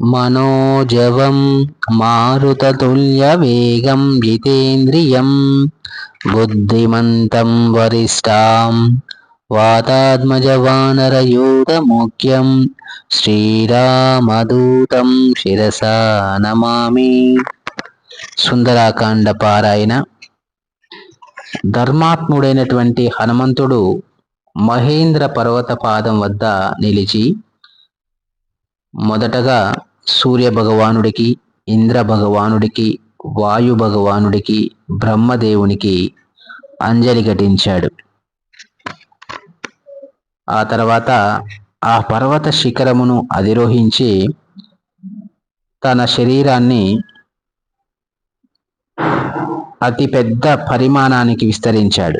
మనోజవం మారుతతుల్యవేగం జితేంద్రియం బుద్ధిమంతం వరిష్టాం వాతాత్మజవానరయూతముఖ్యం శ్రీరామదూతం శిరసా నమామి. సుందరాకాండ పారాయణ. ధర్మాత్ముడైనటువంటి హనుమంతుడు మహేంద్ర పర్వత పాదం వద్ద నిలిచి మొదటగా సూర్య భగవానుడికి, ఇంద్ర భగవానుడికి, వాయు భగవానుడికి, బ్రహ్మదేవునికి అంజలి ఘటించాడు. ఆ తర్వాత ఆ పర్వత శిఖరమును అధిరోహించి తన శరీరాన్ని అతి పెద్ద పరిమాణానికి విస్తరించాడు.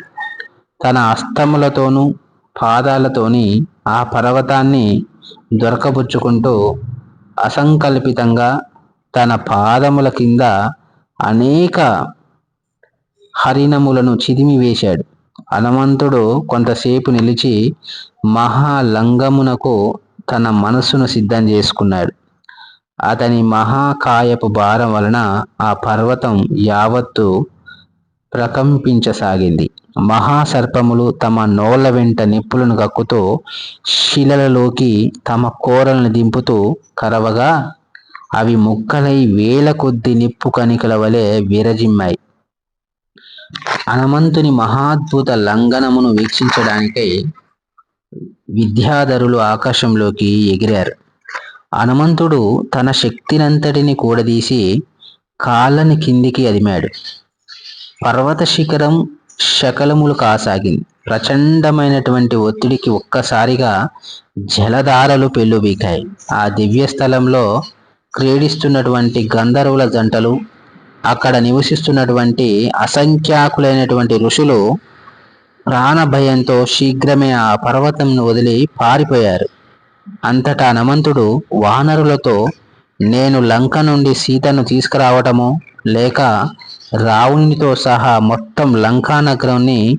తన హస్తములతోనూ పాదాలతోని ఆ పర్వతాన్ని దొరకబుచ్చుకుంటూ అసంకల్పితంగా తన పాదముల కింద అనేక హరిణములను చిదిమివేశాడు. హనుమంతుడు కొంతసేపు నిలిచి మహాలంగమునకు తన మనస్సును సిద్ధం చేసుకున్నాడు. అతని మహాకాయపు భారం వలన ఆ పర్వతం యావత్తు ప్రకంపించసాగింది. మహాసర్పములు తమ నోళ్ల వెంట నిప్పులను కక్కుతూ శిలలలోకి తమ కోరలను దింపుతూ కరవగా అవి ముక్కలై వేల కొద్ది నిప్పు కణికల వలె విరజిమ్మాయి. హనుమంతుని మహాద్భుత లంఘనమును వీక్షించడానికై విద్యాధరులు ఆకాశంలోకి ఎగిరారు. హనుమంతుడు తన శక్తినంతటిని కూడదీసి కాళ్ళని కిందికి అదిమాడు. పర్వత శిఖరం శకలములు కాసాగింది. ప్రచండమైనటువంటి ఒత్తిడికి ఒక్కసారిగా జలధారలు పెళ్ళుబీకాయి. ఆ దివ్య స్థలంలో క్రీడిస్తున్నటువంటి గంధర్వుల జంటలు, అక్కడ నివసిస్తున్నటువంటి అసంఖ్యాకులైనటువంటి ఋషులు ప్రాణభయంతో శీఘ్రమే ఆ పర్వతంను వదిలి పారిపోయారు. అంతటా హనుమంతుడు వానరులతో, నేను లంక నుండి సీతను తీసుకురావటమో లేక రావణునితో సహా మొత్తం లంకానగరాన్ని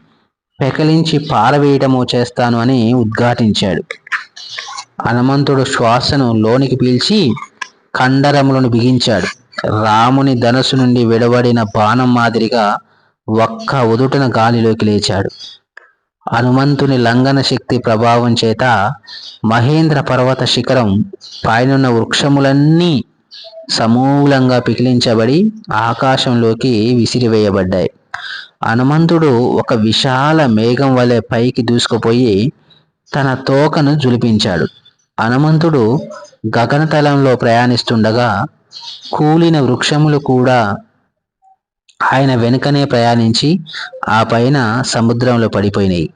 పెకలించి పారవేయటమో చేస్తాను అని ఉద్ఘాటించాడు. హనుమంతుడు శ్వాసను లోనికి పీల్చి కండరములను బిగించాడు. రాముని ధనుసు నుండి విడబడిన బాణం మాదిరిగా ఒక్క ఉదుటన గాలిలోకి లేచాడు. హనుమంతుని లంఘన శక్తి ప్రభావం చేత మహేంద్ర పర్వత శిఖరం పైనున్న వృక్షములన్నీ సమూలంగా పికిలించబడి ఆకాశంలోకి విసిరివేయబడ్డాయి. హనుమంతుడు ఒక విశాల మేఘం వలె పైకి దూసుకుపోయి తన తోకను జులిపించాడు. హనుమంతుడు గగనతలంలో ప్రయాణిస్తుండగా కూలిన వృక్షములు కూడా ఆయన వెనుకనే ప్రయాణించి ఆ పైన సముద్రంలో పడిపోయినాయి.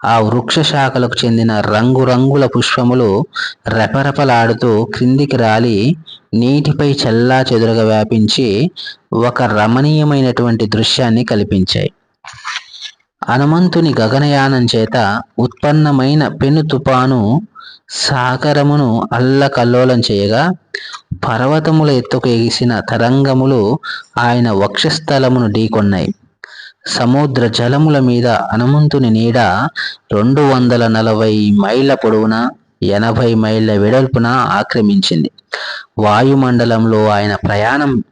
ఆ వృక్ష శాఖలకు చెందిన రంగురంగుల పుష్పములు రెపరెపలాడుతూ క్రిందికి రాలి నీటిపై చల్లా చెదురుగా వ్యాపించి ఒక రమణీయమైనటువంటి దృశ్యాన్ని కల్పించాయి. హనుమంతుని గగనయానం చేత ఉత్పన్నమైన పెను తుపాను సాగరమును అల్లకల్లోలం చేయగా పర్వతముల ఎత్తుకు ఎగిసిన తరంగములు ఆయన వక్షస్థలమును ఢీకొన్నాయి. సముద్ర జలముల మీద హనుమంతుని నీడ 240 మైళ్ళ పొడవున 80 మైళ్ళ వెడల్పున ఆక్రమించింది. వాయుమండలంలో ఆయన ప్రయాణం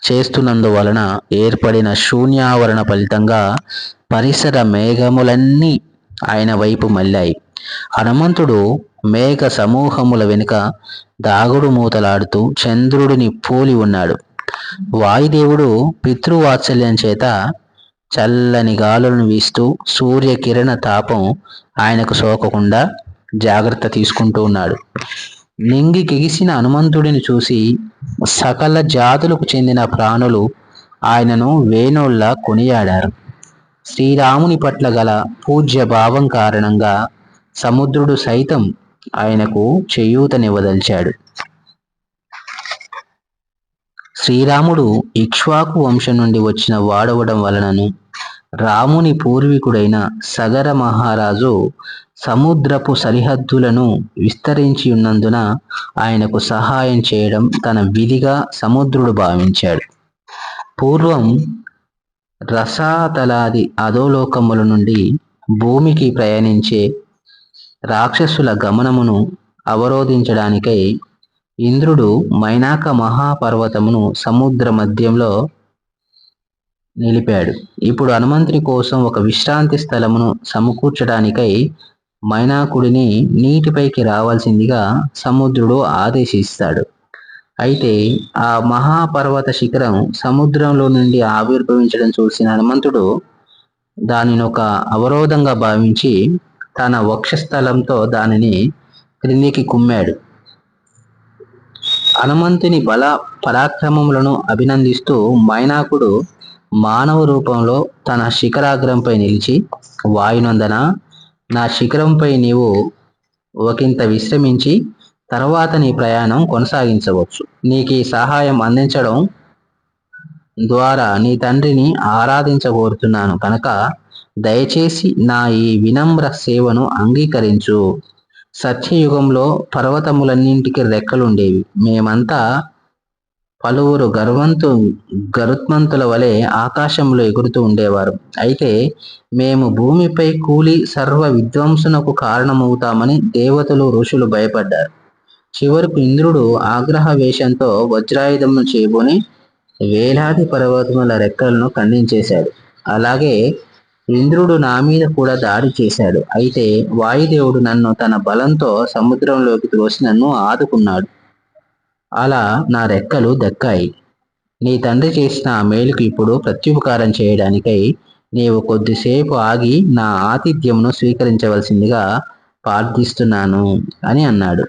చేస్తున్నందువలన ఏర్పడిన శూన్యావరణ ఫలితంగా పరిసర మేఘములన్నీ ఆయన వైపు మళ్ళాయి. హనుమంతుడు మేఘ సమూహముల వెనుక దాగుడు మూతలాడుతూ చంద్రుడిని పోలి ఉన్నాడు. వాయుదేవుడు పితృవాత్సల్యం చేత చల్లని గాలులను వీస్తూ సూర్యకిరణ తాపం ఆయనకు సోకకుండా జాగ్రత్త తీసుకుంటూ ఉన్నాడు. నింగికెగిసిన హనుమంతుడిని చూసి సకల జాతులకు చెందిన ప్రాణులు ఆయనను వేణోళ్ళ కొనియాడారు. శ్రీరాముని పట్ల గల పూజ్య భావం కారణంగా సముద్రుడు సైతం ఆయనకు చేయూతనివ్వదలిచాడు. శ్రీరాముడు ఇక్ష్వాకు వంశం నుండి వచ్చిన వాడవడం వలనను రాముని పూర్వీకుడైన సగర మహారాజు సముద్రపు సరిహద్దులను విస్తరించి ఉన్నందున ఆయనకు సహాయం చేయడం తన విధిగా సముద్రుడు భావించాడు. పూర్వం రసాతలాది అధోలోకముల నుండి భూమికి ప్రయాణించే రాక్షసుల గమనమును అవరోధించడానికై ఇంద్రుడు మైనాక మహాపర్వతమును సముద్ర మధ్యంలో నిలిపాడు. ఇప్పుడు హనుమంతుని కోసం ఒక విశ్రాంతి స్థలమును సమకూర్చడానికై మైనాకుడిని నీటిపైకి రావాల్సిందిగా సముద్రుడు ఆదేశిస్తాడు. అయితే ఆ మహాపర్వత శిఖరం సముద్రంలో నుండి ఆవిర్భవించడం చూసిన హనుమంతుడు దానిని ఒక అవరోధంగా భావించి తన వక్షస్థలంతో దానిని క్రిందికి కుమ్మాడు. హనుమంతుని బల పరాక్రమములను అభినందిస్తూ మైనాకుడు మానవ రూపంలో తన శిఖరాగ్రంపై నిలిచి, వాయునందన, నా శిఖరంపై నీవు ఒకంత విశ్రమించి తర్వాత నీ ప్రయాణం కొనసాగించవచ్చు. నీకు ఈ సహాయం అందించడం ద్వారా నీ తండ్రిని ఆరాధించబోతున్నాను కనుక దయచేసి నా ఈ వినమ్ర సేవను అంగీకరించు. సత్యయుగంలో పర్వతములన్నింటికి రెక్కలుండేవి. మేమంతా పలువురు గరుత్మంతుల వలె ఆకాశంలో ఎగురుతూ ఉండేవారు. అయితే మేము భూమిపై కూలి సర్వ విద్వాంసునకు కారణమవుతామని దేవతలు ఋషులు భయపడ్డారు. చివరకు ఇంద్రుడు ఆగ్రహ వేషంతో వజ్రాయుధమును చేబూని వేలాది పర్వతముల రెక్కలను ఖండించేశాడు. అలాగే ఇంద్రుడు నా మీద కూడా దాడి చేశాడు. అయితే వాయుదేవుడు నన్ను తన బలంతో సముద్రంలోకి త్రోసి నన్ను ఆదుకున్నాడు. అలా నా రెక్కలు దక్కాయి. నీ తండ్రి చేసిన ఆ మేలుకు ఇప్పుడు ప్రత్యుపకారం చేయడానికై నీవు కొద్దిసేపు ఆగి నా ఆతిథ్యమును స్వీకరించవలసిందిగా ప్రార్థిస్తున్నాను అని అన్నాడు.